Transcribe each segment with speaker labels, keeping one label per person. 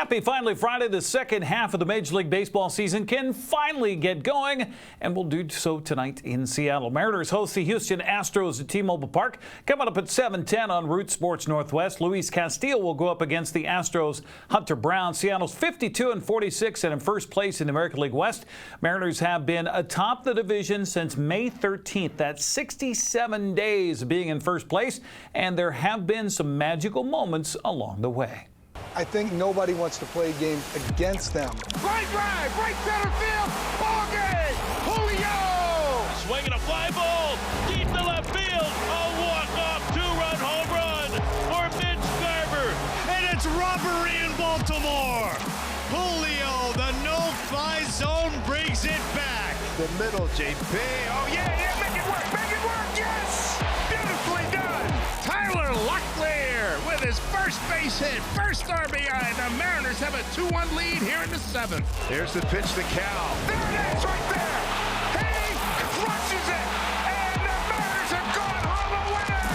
Speaker 1: Happy finally Friday. The second half of the Major League Baseball season can finally get going, and will do so tonight in Seattle. Mariners host the Houston Astros at T-Mobile Park. Coming up at 7:10 on Root Sports Northwest, Luis Castillo will go up against the Astros' Hunter Brown. Seattle's 52-46 and in first place in the American League West. Mariners have been atop the division since May 13th. That's 67 days of being in first place, and there have been some magical moments along the way.
Speaker 2: I think nobody wants to play a game against them.
Speaker 3: Line drive, right center field, ball game, Julio!
Speaker 4: Swinging a fly ball, deep to left field, a walk-off two-run home run for Mitch Garver.
Speaker 5: And it's robbery in Baltimore. Julio, the no-fly zone, brings it back.
Speaker 3: The middle, JP. Oh, yeah, make it work, yes! Beautifully done. Tyler Locklear with his first base hit, first RBI. The Mariners have a 2-1 lead here in the 7th.
Speaker 5: Here's the pitch to Cal.
Speaker 3: There it is right there. He crushes it, and the Mariners have gone home a winner.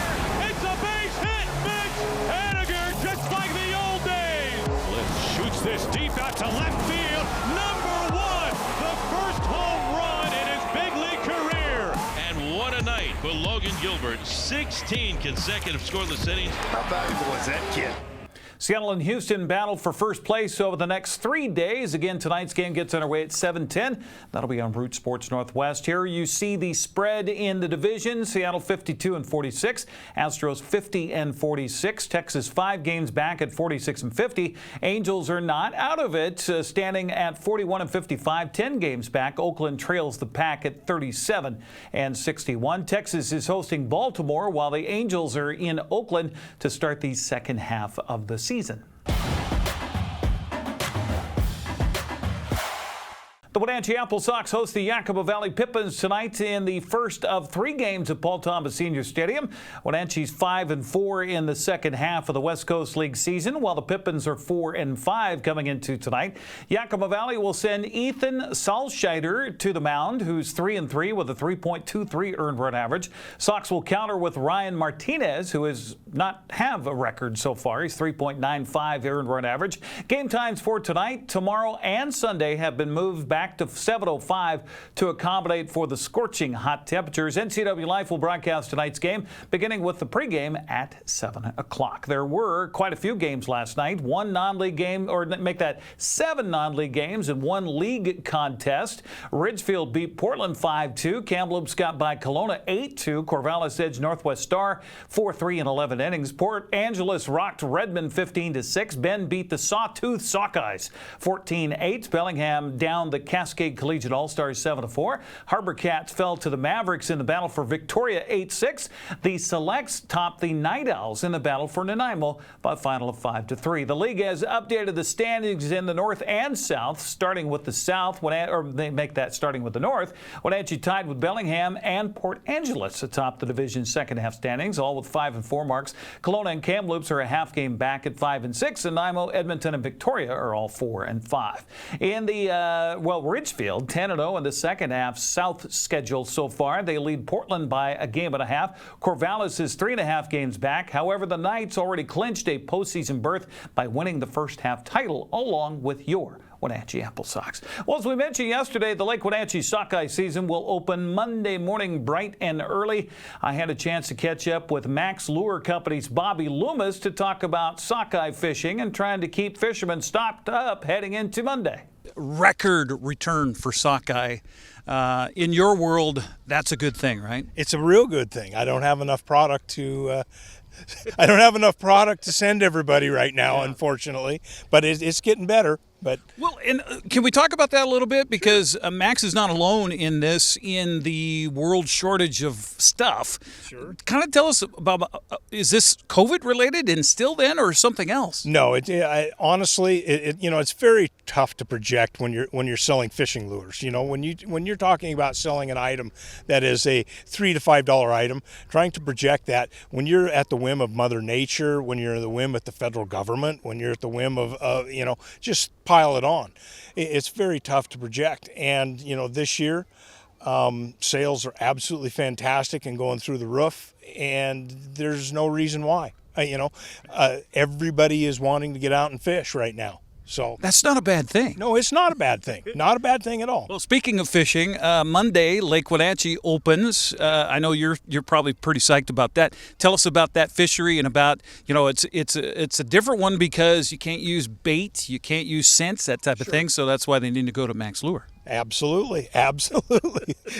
Speaker 4: It's a base hit, Mitch Haniger, just like the old days. Lift shoots this deep out to left field. Number 1, the first home run in his big league career. And what a night for Logan Gilbert. 16 consecutive scoreless innings.
Speaker 5: How valuable is that kid?
Speaker 1: Seattle and Houston battle for first place over the next 3 days. Again, tonight's game gets underway at 7:10. That'll be on Root Sports Northwest. Here you see the spread in the division. Seattle 52-46, Astros 50-46, Texas 5 games back at 46-50. Angels are not out of it, standing at 41-55, 10 games back. Oakland trails the pack at 37-61. Texas is hosting Baltimore, while the Angels are in Oakland to start the second half of the season. The Wenatchee AppleSox host the Yakima Valley Pippins tonight in the first of 3 games at Paul Thomas Senior Stadium. Wenatchee's 5-4 in the second half of the West Coast League season, while the Pippins are 4-5 coming into tonight. Yakima Valley will send Ethan Salscheider to the mound, who's 3-3 with a 3.23 earned run average. Sox will counter with Ryan Martinez, who has not have a record so far. He's 3.95 earned run average. Game times for tonight, tomorrow, and Sunday have been moved back to 7:05 to accommodate for the scorching hot temperatures. NCWLIFE will broadcast tonight's game, beginning with the pregame at 7 o'clock. There were quite a few games last night. 1 non-league game, or make that 7 non-league games and 1 league contest. Ridgefield beat Portland 5-2. Kamloops got by Kelowna 8-2. Corvallis edged Northwest Star 4-3 in 11 innings. Port Angeles rocked Redmond 15-6. Bend beat the Sawtooth Sockeyes 14-8. Bellingham down the Cascade Collegiate All-Stars 7-4. Harbor Cats fell to the Mavericks in the battle for Victoria 8-6. The Selects topped the Night Owls in the battle for Nanaimo by a final of 5-3. The league has updated the standings in the North and South, starting with the South, or they make that starting with the North. Wenatchee tied with Bellingham and Port Angeles atop the division's second half standings, all with 5 and 4 marks. Kelowna and Kamloops are a half game back at 5 and 6, and Nanaimo, Edmonton, and Victoria are all 4 and 5. In the Ridgefield 10-0 in the second half South schedule so far. They lead Portland by a game and a half. Corvallis is 3.5 games back. However, the Knights already clinched a postseason berth by winning the first half title, along with your Wenatchee AppleSox. Well, as we mentioned yesterday, the Lake Wenatchee sockeye season will open Monday morning bright and early. I had a chance to catch up with Mack's Lure Company's Bobby Loomis to talk about sockeye fishing and trying to keep fishermen stocked up heading into Monday.
Speaker 6: Record return for sockeye. In your world, that's a good thing, right?
Speaker 7: It's a real good thing. I don't have enough product to send everybody right now, unfortunately. But it's getting better. But
Speaker 6: well, and can we talk about that a little bit? Because Max is not alone in this, in the world shortage of stuff.
Speaker 7: Sure.
Speaker 6: Kind of tell us about, is this COVID related and still then, or something else?
Speaker 7: No, honestly, it's very tough to project when you're selling fishing lures. You know, when you're talking about selling an item that is a $3 to $5 item, trying to project that when you're at the whim of Mother Nature, when you're at the whim of the federal government, when you're at the whim of just pile it on. It's very tough to project. And, this year, sales are absolutely fantastic and going through the roof, and there's no reason why. Everybody is wanting to get out and fish right now. So
Speaker 6: That's not a bad thing.
Speaker 7: no, it's not a bad thing. Not a bad thing at all.
Speaker 6: Well, speaking of fishing, Monday Lake Wenatchee opens. I know you're probably pretty psyched about that. Tell us about that fishery and about, it's a different one because you can't use bait, you can't use scents, that type of thing. So that's why they need to go to Mack's Lure.
Speaker 7: Absolutely.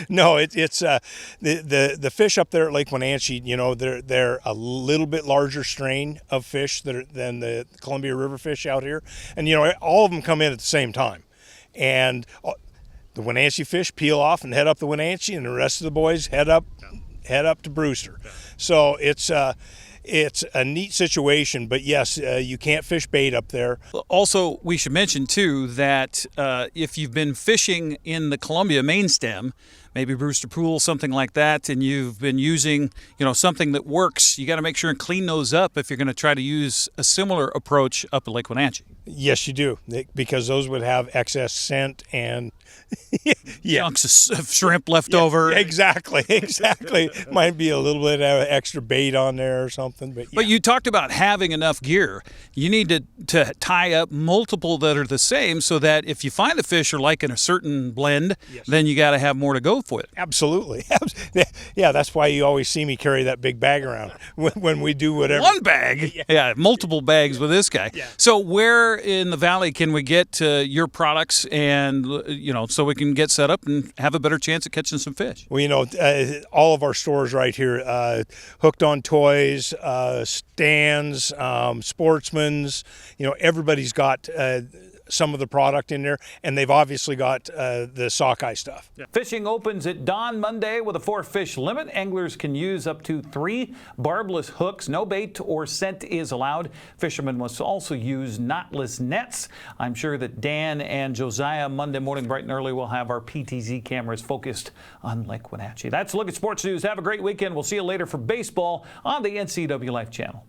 Speaker 7: No, it's the fish up there at Lake Wenatchee. They're a little bit larger strain of fish than the Columbia River fish out here, and all of them come in at the same time, and the Wenatchee fish peel off and head up the Wenatchee, and the rest of the boys head up to Brewster. So it's a neat situation, but yes, you can't fish bait up there.
Speaker 6: Also, we should mention, too, that if you've been fishing in the Columbia main stem, maybe Brewster Pool, something like that, and you've been using, something that works, you got to make sure and clean those up if you're going to try to use a similar approach up at Lake Wenatchee.
Speaker 7: Yes, you do, because those would have excess scent and
Speaker 6: chunks of shrimp left over.
Speaker 7: Exactly. Might be a little bit of extra bait on there or something.
Speaker 6: But you talked about having enough gear. You need to tie up multiple that are the same so that if you find the fish are liking a certain blend, then you got to have more to go for it.
Speaker 7: Absolutely. Yeah, that's why you always see me carry that big bag around when we do whatever.
Speaker 6: One bag? Yeah, multiple bags with this guy.
Speaker 7: Yeah.
Speaker 6: So where in the valley can we get your products and, so we can get set up and have a better chance at catching some fish?
Speaker 7: Well, all of our stores right here, Hooked on Toys, Stands, Sportsman's, everybody's got some of the product in there, and they've obviously got the sockeye stuff.
Speaker 1: Fishing opens at dawn Monday with a 4-fish limit. Anglers can use up to 3 barbless hooks. No bait or scent is allowed. Fishermen must also use knotless nets. I'm sure that Dan and Josiah Monday morning bright and early will have our PTZ cameras focused on Lake Wenatchee. That's a look at sports news. Have a great weekend. We'll see you later for baseball on the NCWLIFE channel.